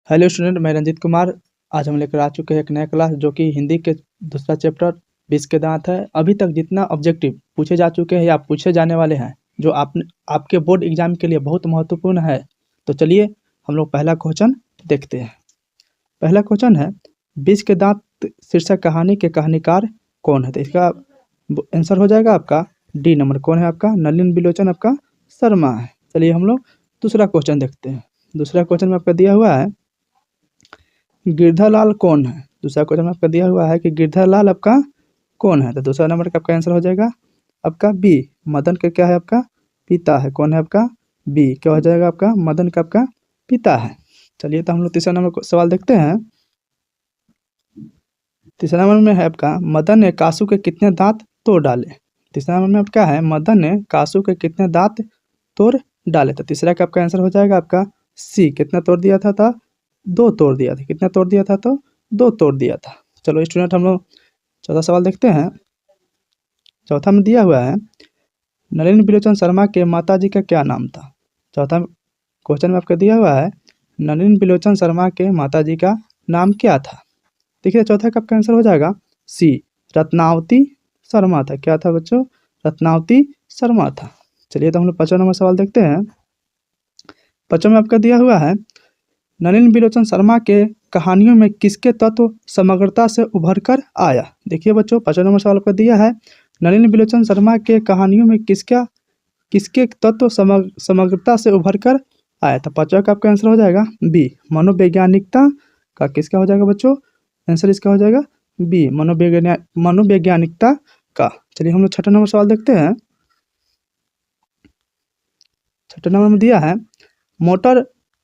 Hello student, मैं रंजीत कुमार। आज हम लेकर आ चुके हैं एक नया क्लास जो कि हिंदी के दूसरा चैप्टर 20 के दांत है। अभी तक जितना ऑब्जेक्टिव पूछे जा चुके हैं या पूछे जाने वाले हैं जो आपके बोर्ड एग्जाम के लिए बहुत महत्वपूर्ण है, तो चलिए हम लोग पहला क्वेश्चन देखते हैं। पहला क्वेश्चन है, 20 के दांत शीर्षक कहानी के कहानीकार कौन है? तो इसका आंसर हो जाएगा आपका डी नंबर। कौन है आपका? नलिन बिलोचन आपका शर्मा है। चलिए हम लोग दूसरा क्वेश्चन देखते हैं। दूसरा क्वेश्चन में आपका दिया हुआ है, गिरधरलाल कौन है? दूसरा क्वेश्चन में आपका दिया हुआ है कि गिरधरलाल आपका कौन है? तो दूसरा नंबर का आपका आंसर हो जाएगा आपका बी, मदन का क्या है आपका पिता है। कौन है आपका? बी। क्या हो जाएगा आपका? मदन का आपका पिता है। चलिए तो हम लोग तीसरा नंबर सवाल देखते हैं। तीसरा नंबर में है आपका, मदन ने कासू के कितने दांत तोड़ डाले? तीसरा नंबर में आपका है, मदन ने कासू के कितने दांत तोड़ डाले? तो तीसरा का आपका आंसर हो जाएगा आपका सी। कितना तोड़ दिया था? 2 तोड़ दिया था। कितना तोड़ दिया था? तो 2 तोड़ दिया था। चलो स्टूडेंट, हम लोग चौथा सवाल देखते हैं। चौथा में दिया हुआ है, नलिन बिलोचन शर्मा के माताजी का क्या नाम था? चौथा क्वेश्चन में आपका दिया हुआ है, नलिन बिलोचन शर्मा के माताजी का नाम क्या था? देखिए चौथा का आपका आंसर हो जाएगा सी, रत्नावती शर्मा था। क्या था बच्चों? रत्नावती शर्मा था। चलिए तो हम लोग 5वां नंबर सवाल देखते हैं। 5वां में आपका दिया हुआ है, नलिन बिलोचन शर्मा के कहानियों में किसके तत्व समग्रता से उभर कर आया? देखिए बच्चों, 5वां नंबर सवाल आपका दिया है, नलिन बिलोचन शर्मा के कहानियों में किसके तत्व समग्रता से उभर कर आया था? 5वां का आपका आंसर हो जाएगा बी, मनोवैज्ञानिकता का। किसका हो जाएगा बच्चों? आंसर इसका हो जाएगा बी, मनोवैज्ञानिकता का। चलिए हम लोग 6वां नंबर सवाल देखते हैं। 6वां नंबर में दिया है,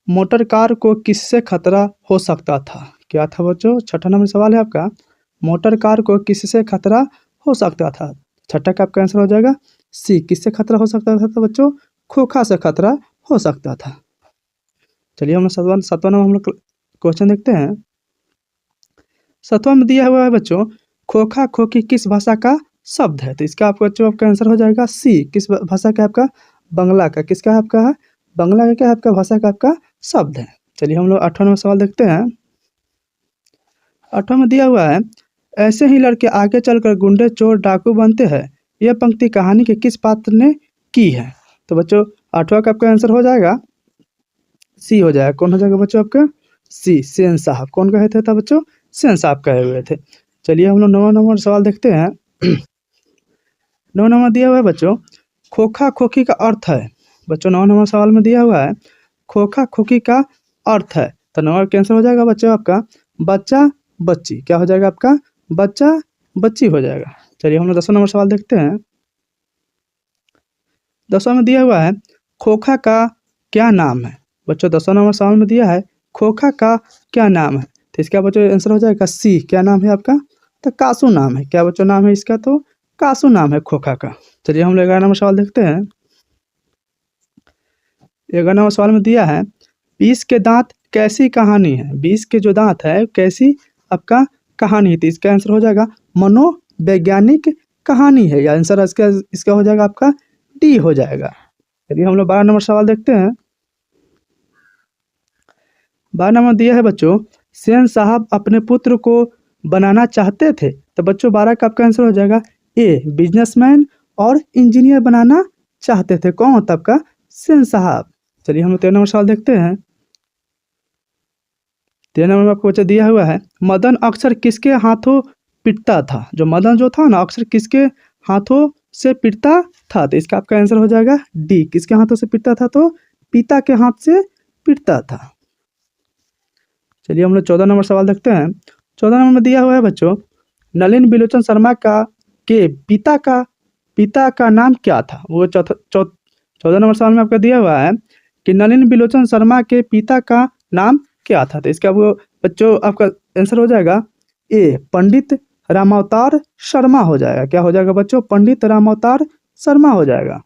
मोटर कार को किससे खतरा हो सकता था? क्या था बच्चों? 6वां नंबर सवाल है आपका, मोटर कार को किससे खतरा हो सकता था? 6वां का आपका आंसर हो जाएगा सी, किससे खतरा हो सकता था? तो बच्चों खोखा से खतरा हो सकता था। चलिए हम लोग 7वां नंबर हम लोग क्वेश्चन देखते हैं। 7वां में दिया हुआ है बच्चों, खोखा खोखी किस भाषा का शब्द है? तो इसका आपका बच्चों आपका आंसर हो जाएगा सी, किस भाषा का? आपका बंगला का। किसका है आपका? बंगला का क्या है आपका? भाषा का आपका शब्द है। चलिए हम लोग 8वां नंबर सवाल देखते हैं। 8वां में दिया हुआ है, ऐसे ही लड़के आगे चलकर गुंडे चोर डाकू बनते हैं, यह पंक्ति कहानी के किस पात्र ने की है? तो बच्चों 8वां का आपका आंसर हो जाएगा सी हो जाएगा। कौन हो जाएगा बच्चों आपका? सी, सेन साहब। कौन कहे थे बच्चों? सेन साहब कहे हुए थे। चलिए हम लोग 9वां नंबर सवाल देखते हैं। 9वां नंबर दिया हुआ है बच्चों, खोखा खोखी का अर्थ है। बच्चों 9वां नंबर सवाल में दिया हुआ है, खोखा खोखी का अर्थ है। तो 9वां का आंसर हो जाएगा बच्चों आपका बच्चा बच्ची। क्या हो जाएगा आपका? बच्चा बच्ची हो जाएगा। चलिए हम लोग 10वां नंबर सवाल देखते हैं। 10वां में दिया हुआ है, खोखा का क्या नाम है? बच्चों 10वां नंबर सवाल में दिया है, खोखा का क्या नाम है? तो इसका बच्चों आंसर हो जाएगा सी। क्या नाम है आपका? तो कासू नाम है। क्या बच्चों नाम है इसका? तो कासू नाम है खोखा का। चलिए हम लोग 11वां नंबर सवाल देखते हैं। 11वां नंबर सवाल में दिया है, 20 के दांत कैसी कहानी है? 20 के जो दांत है कैसी आपका कहानी है? तो इसका आंसर हो जाएगा मनोवैज्ञानिक कहानी है। या आंसर इसका हो जाएगा आपका डी हो जाएगा। चलिए हम लोग 12 नंबर सवाल देखते हैं। 12 नंबर दिया है बच्चों, सेन साहब अपने पुत्र को बनाना चाहते थे। तो बच्चों 12 का आपका आंसर हो जाएगा ए, बिजनेसमैन और इंजीनियर बनाना चाहते थे। कौन होता आपका? सेन साहब। चलिए हम लोग 13 नंबर सवाल देखते हैं। 13 नंबर में आपको बच्चा दिया हुआ है, मदन अक्सर किसके हाथों पिटता था? जो मदन जो था ना, अक्सर किसके हाथों से पिटता था? तो इसका आपका आंसर हो जाएगा डी, किसके हाथों से पिटता था? तो पिता के हाथ से पिटता था। चलिए हम लोग 14 नंबर सवाल देखते हैं। 14 नंबर में दिया हुआ है बच्चों, नलिन बिलोचन शर्मा का के पिता का नाम क्या था? वो 14 नंबर सवाल में आपका दिया हुआ है कि नलिन बिलोचन शर्मा के पिता का नाम क्या था? तो इसका वो बच्चों आपका आंसर हो जाएगा ए, पंडित रामावतार शर्मा हो जाएगा। क्या हो जाएगा बच्चों? पंडित रामावतार शर्मा हो जाएगा।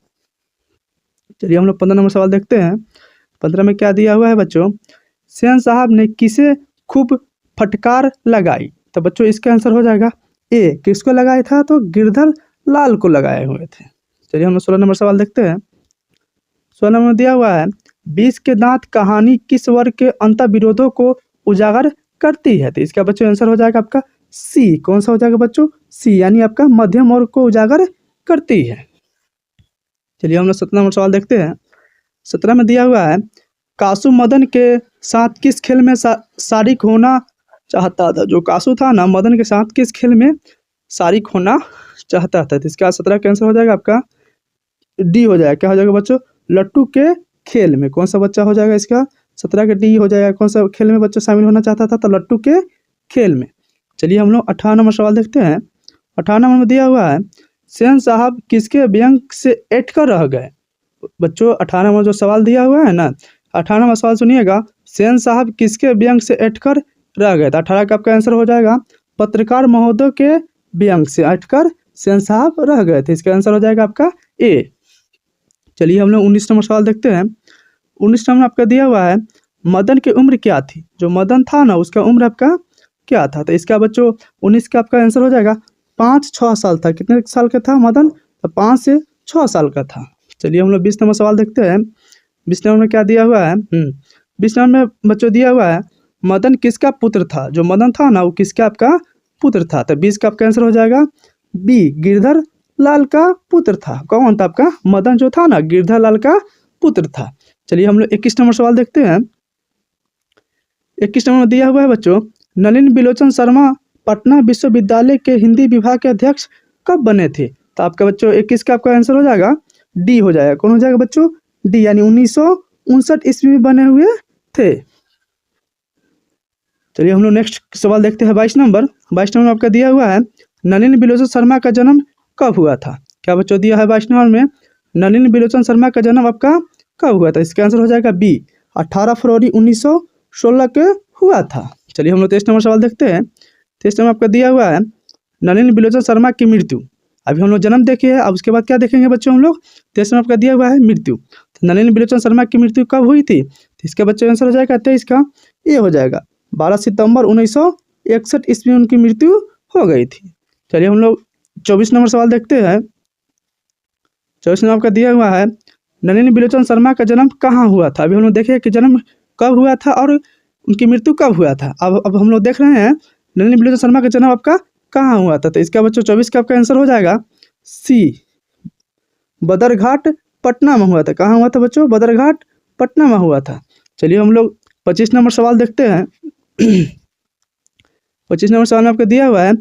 चलिए हम लोग 15 नंबर सवाल देखते हैं। 15 में क्या दिया हुआ है बच्चों, सेन साहब ने किसे खूब फटकार लगाई? तो बच्चों इसका आंसर हो जाएगा ए, किसको लगाया था? तो गिरधर लाल को लगाए हुए थे। चलिए हम 16 नंबर सवाल देखते हैं। 16 नंबर दिया हुआ है, 20 के दांत कहानी किस वर्ग के अंतर्विरोधों को उजागर करती है। तो इसका बच्चों आंसर हो जाएगा आपका सी। कौन सा हो जाएगा बच्चों? सी, यानी आपका मध्यम वर्ग को उजागर करती है। चलिए हम लोग 17 नंबर सवाल देखते हैं। 17 में दिया हुआ है, कासू मदन के साथ किस खेल में शारीक होना चाहता था। जो कासू था ना, मदन के साथ किस खेल में शारीक होना चाहता था। तो इसका 17 का आंसर हो जाएगा आपका डी हो जाएगा। क्या हो जाएगा बच्चों? लट्टू के खेल में। कौन सा बच्चा हो जाएगा इसका? 17 का डी हो जाएगा। कौन सा खेल में बच्चा शामिल होना चाहता था? तो लट्टू के खेल में। चलिए हम लोग 18 नंबर सवाल देखते हैं। 18 नंबर में दिया हुआ है, सेन साहब किसके व्यंग से ऐठ कर रह गए। बच्चों 18 में जो सवाल दिया हुआ है ना, 18 में सवाल सुनिएगा, सेन साहब किसके व्यंग से ऐठ कर रह गए। तो 18 का आपका आंसर हो जाएगा पत्रकार महोदय के व्यंग से ऐठ कर सेन साहब रह गए थे। इसका आंसर हो जाएगा आपका ए। चलिए हम लोग 19 नंबर सवाल देखते हैं। 19 नंबर आपका दिया हुआ है, मदन की उम्र क्या थी। जो मदन था ना, उसका उम्र आपका क्या था। तो इसका बच्चों 19 का आपका आंसर हो जाएगा 5-6 साल था। कितने साल का था मदन? तो 5 से 6 साल का था। चलिए हम लोग 20 नंबर सवाल देखते हैं। 20 नंबर में क्या दिया हुआ है? 20 नंबर में बच्चों दिया हुआ है, मदन किसका पुत्र था। जो मदन था ना, वो किसका आपका पुत्र था। तो 20 का आपका आंसर हो जाएगा बी, गिरधर लाल का पुत्र था। कौन था आपका? मदन जो था ना, गिरधर लाल का पुत्र था। चलिए हम लोग 21 नंबर सवाल देखते हैं। 21 नंबर में दिया हुआ है बच्चों, नलिन बिलोचन शर्मा पटना विश्वविद्यालय के हिंदी विभाग के अध्यक्ष कब बने थे। तो आपका बच्चों 21 का आपका आंसर हो जाएगा डी हो जाएगा। कौन हो जाएगा बच्चों? डी, यानी 1959 ईस्वी में बने हुए थे। चलिए हम लोग नेक्स्ट सवाल देखते हैं। 22 नंबर। 22 नंबर आपका दिया हुआ है, नलिन बिलोचन शर्मा का जन्म कब हुआ था। क्या बच्चों दिया है 22 नंबर में, नलिन बिलोचन शर्मा का जन्म आपका कब हुआ था। इसका आंसर हो जाएगा बी, 18 फरवरी 1916 के हुआ था। चलिए हम लोग 23 नंबर सवाल देखते हैं। 23 नंबर आपका दिया हुआ है, नलिन बिलोचन शर्मा की मृत्यु। अभी हम लोग जन्म देखे हैं, अब उसके बाद क्या देखेंगे बच्चों हम लोग? 23 नंबर आपका दिया हुआ है मृत्यु। तो नलिन बिलोचन शर्मा की मृत्यु कब हुई थी। तो इसका बच्चों आंसर हो जाएगा 23 का ये हो जाएगा 12 सितंबर 1961 ईस्वी में उनकी मृत्यु हो गई थी। चलिए हम लोग 24 नंबर सवाल देखते हैं। 24 नंबर आपका दिया हुआ है, नलिनी बिलोचन शर्मा का जन्म कहाँ हुआ था। अभी हम लोग देखे कि जन्म कब हुआ था और उनकी मृत्यु कब हुआ था। अब हम लोग देख रहे हैं नलिनी बिलोचन शर्मा का जन्म आपका कहाँ हुआ था। तो इसका बच्चों 24 का आपका आंसर हो जाएगा सी, बदरघाट पटना में हुआ था। कहाँ हुआ था बच्चों? बदरघाट पटना में हुआ था। चलिए हम लोग 25 नंबर सवाल देखते हैं। 25 नंबर सवाल में आपका दिया हुआ है,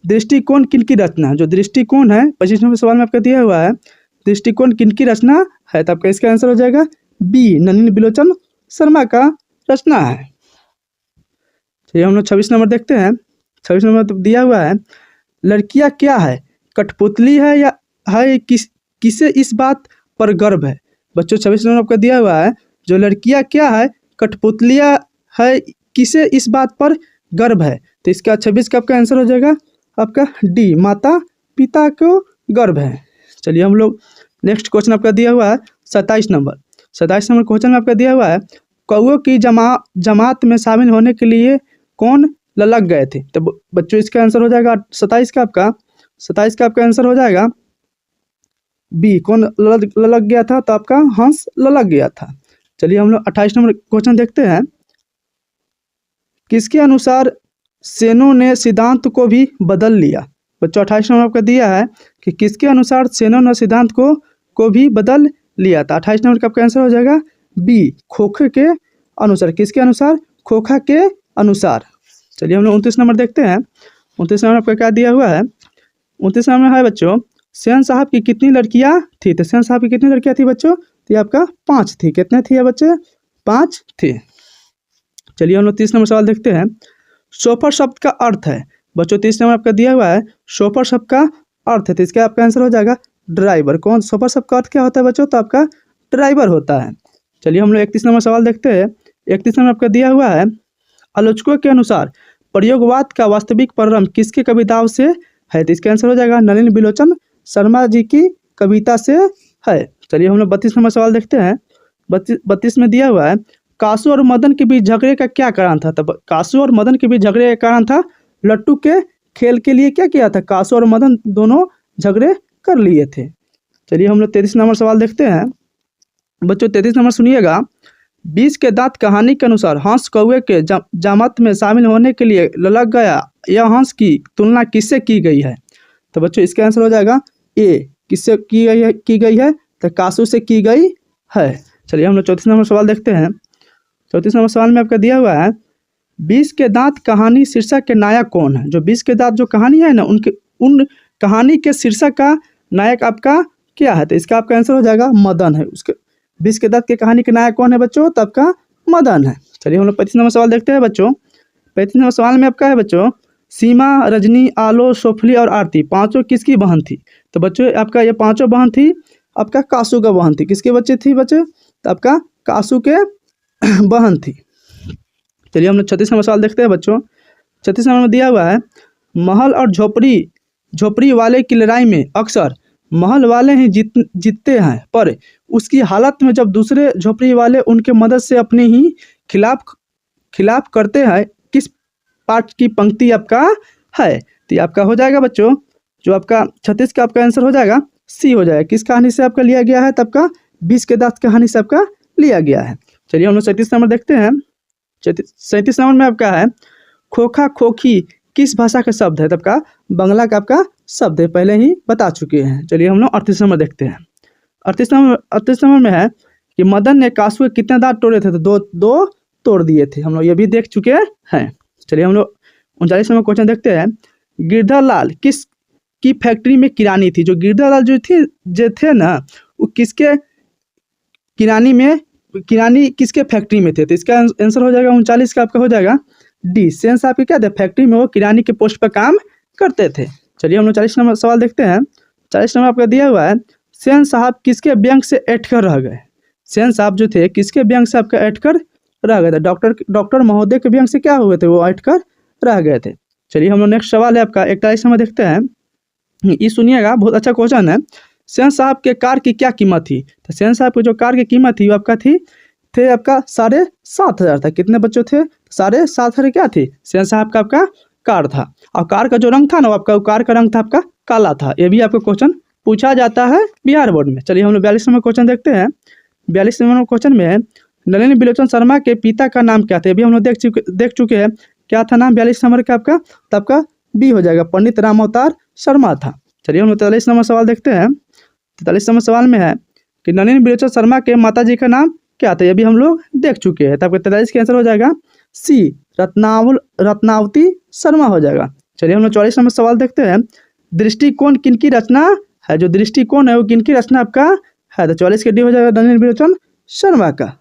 दृष्टिकोण किनकी रचना। जो दृष्टिकोण है 25 नंबर सवाल में आपका दिया हुआ है, दृष्टिकोण किनकी रचना है। तो आपका इसका आंसर हो जाएगा बी, नलिनी बिलोचन शर्मा का रचना है। चलिए हम लोग 26 नंबर देखते हैं। 26 नंबर तो दिया हुआ है, लड़कियां क्या है, कठपुतली है या है किसे इस बात पर गर्व है। बच्चों 26 नंबर आपका दिया हुआ है, जो लड़कियां क्या है, कठपुतलियां है, किसे इस बात पर गर्व है। तो इसका 26 का आपका आंसर हो जाएगा आपका डी, माता पिता को गर्व है। चलिए हम लोग नेक्स्ट क्वेश्चन आपका दिया हुआ है 27 नंबर। 27 नंबर क्वेश्चन में आपका दिया हुआ है, कौओं की जमात में शामिल होने के लिए कौन ललक गए थे। तो बच्चों इसका आंसर हो जाएगा 27 का आपका आंसर हो जाएगा बी, कौन ललक गया था। तो आपका हंस ललक गया था। चलिए हम लोग 28 नंबर क्वेश्चन देखते हैं, किसके अनुसार सेनों ने सिद्धांत को भी बदल लिया। बच्चों 28 नंबर आपका दिया है कि किसके अनुसार सेनों ने सिद्धांत को भी बदल लिया था। 28 नंबर का आपका आंसर हो जाएगा बी, खोखे के अनुसार। किसके अनुसार? खोखा के अनुसार। चलिए हम लोग 29 नंबर देखते हैं। 29 नंबर आपका क्या दिया हुआ है? 29 नंबर है बच्चों, सेन साहब की कितनी लड़कियां थी। तो सेन साहब की कितनी लड़कियां थी बच्चों? तो ये आपका 5 थी। कितने थी बच्चे? 5 थी। चलिए हम लोग 30 नंबर सवाल देखते हैं, शोफर शब्द का अर्थ है। बच्चों 30 नंबर आपका दिया हुआ है, शोफर शब्द का अर्थ है। तो इसका आपका आंसर हो जाएगा ड्राइवर। कौन? शोफर शब्द का अर्थ क्या होता है बच्चों? तो आपका ड्राइवर होता है। चलिए हम लोग 31 नंबर सवाल देखते हैं। 31 नंबर आपका दिया हुआ है, आलोचकों के अनुसार प्रयोगवाद का वास्तविक प्रारंभ किसकी कविताओं से है। तो इसका आंसर हो जाएगा नलिनी बिलोचन शर्मा जी की कविता से है। चलिए हम लोग 32 नंबर सवाल देखते हैं। 32 में दिया हुआ है, कासू और मदन के बीच झगड़े का क्या कारण था। तब कासू और मदन के बीच झगड़े का कारण था लट्टू के खेल के लिए क्या किया था। कासू और मदन दोनों झगड़े कर लिए थे। चलिए हम लोग 33 नंबर सवाल देखते हैं। बच्चों 33 नंबर सुनिएगा, 20 के दांत कहानी के अनुसार हंस कौवे के जामत में शामिल होने के लिए ललक गया। यह हंस की तुलना किससे की गई है? तो बच्चों इसका आंसर हो जाएगा ए, किससे की गई है तो कासू से की गई है। चलिए हम लोग 34 नंबर सवाल देखते हैं। 34 नंबर सवाल में आपका दिया हुआ है 20 के दांत कहानी शीर्षक के नायक कौन है? जो 20 के दांत जो कहानी है ना, उन कहानी के शीर्षक का नायक आपका क्या है? तो इसका आपका आंसर हो जाएगा मदन है। उसके 20 के दांत के कहानी के नायक कौन है बच्चों? तो आपका मदन है। चलिए हम लोग 35 नंबर सवाल देखते हैं बच्चों। 35 नंबर सवाल में आपका है बच्चों सीमा, रजनी, आलो, सोफली और आरती पांचों किसकी बहन थी? तो बच्चों आपका ये पांचों बहन थी आपका कासू का बहन थी। किसके बच्चे थी बच्चे? तो आपका कासू के बहन थी। चलिए हम लोग 36 नंबर सवाल देखते हैं बच्चों। 36 नंबर में दिया हुआ है महल और झोपड़ी वाले की लड़ाई में अक्सर महल वाले ही जीतते हैं, पर उसकी हालत में जब दूसरे झोपड़ी वाले उनके मदद से अपने ही खिलाफ करते हैं, किस पाठ की पंक्ति आपका है? तो ये आपका हो जाएगा बच्चों जो आपका 36 का आपका आंसर हो जाएगा सी हो जाएगा। किस कहानी से आपका लिया गया है? तब का 20 के दांत कहानी से आपका लिया गया है। चलिए हम लोग 37 नंबर देखते हैं। 37 नंबर में आपका है खोखा खोखी किस भाषा का शब्द है? तब का बांग्ला का आपका शब्द है, पहले ही बता चुके हैं। चलिए हम लोग 38 नंबर देखते हैं। 38 नंबर में है कि मदन ने कासू के कितने दांत तोड़े थे? तो दो तोड़ दिए थे। हम लोग ये भी देख चुके हैं। चलिए हम लोग 39 नंबर क्वेश्चन देखते हैं। गिरधर लाल किस की फैक्ट्री में किरानी थी? जो गिरधर लाल जो थे ना, वो किसके किरानी किसके फैक्ट्री में थे? तो इसका आंसर हो जाएगा 39 का आपका हो जाएगा डी, सेन साहब के क्या थे? फैक्ट्री में वो किरानी के पोस्ट पर काम करते थे। चलिए हम लोग 40 नंबर सवाल देखते हैं। 40 नंबर आपका दिया हुआ है सेन साहब किसके बैंक से अटकर रह गए? सेन साहब जो थे किसके बैंक से आपका अटकर रह गए थे? डॉक्टर महोदय के बैंक से क्या हुए थे? वो अटकर रह गए थे। चलिए हम लोग नेक्स्ट सवाल है आपका 41 नंबर देखते हैं। ये सुनिएगा, बहुत अच्छा क्वेश्चन है। सेन साहब के कार की क्या कीमत थी? तो सेन साहब की जो कार की कीमत थी वो आपका थे आपका 7,500 था। कितने बच्चों थे? 7,500 क्या थी? सेन साहब का आपका कार था। और कार का जो रंग था ना, वो आपका कार का रंग था आपका काला था। ये भी आपका क्वेश्चन पूछा जाता है बिहार बोर्ड में। चलिए हम लोग 42 नंबर क्वेश्चन देखते हैं। 42 नंबर क्वेश्चन में नलिनी बिलोचन शर्मा के पिता का नाम क्या था? अभी हम लोग देख चुके हैं। क्या था नाम 42 नंबर का आपका? तब का बी हो जाएगा, पंडित राम अवतार शर्मा था। चलिए हम लोग 43 नंबर सवाल देखते हैं। 43 नंबर सवाल में है कि नलिनी बिलोचन शर्मा के माता जी का नाम क्या था? ये भी हम लोग देख चुके हैं। तब 43 का आंसर हो जाएगा सी, रत्नावती शर्मा हो जाएगा। चलिए हम लोग 44 नंबर सवाल देखते हैं। दृष्टिकोण किनकी रचना है? जो दृष्टिकोण है वो किनकी रचना आपका है? तो 44 के डी हो जाएगा नलिनी बिलोचन शर्मा का।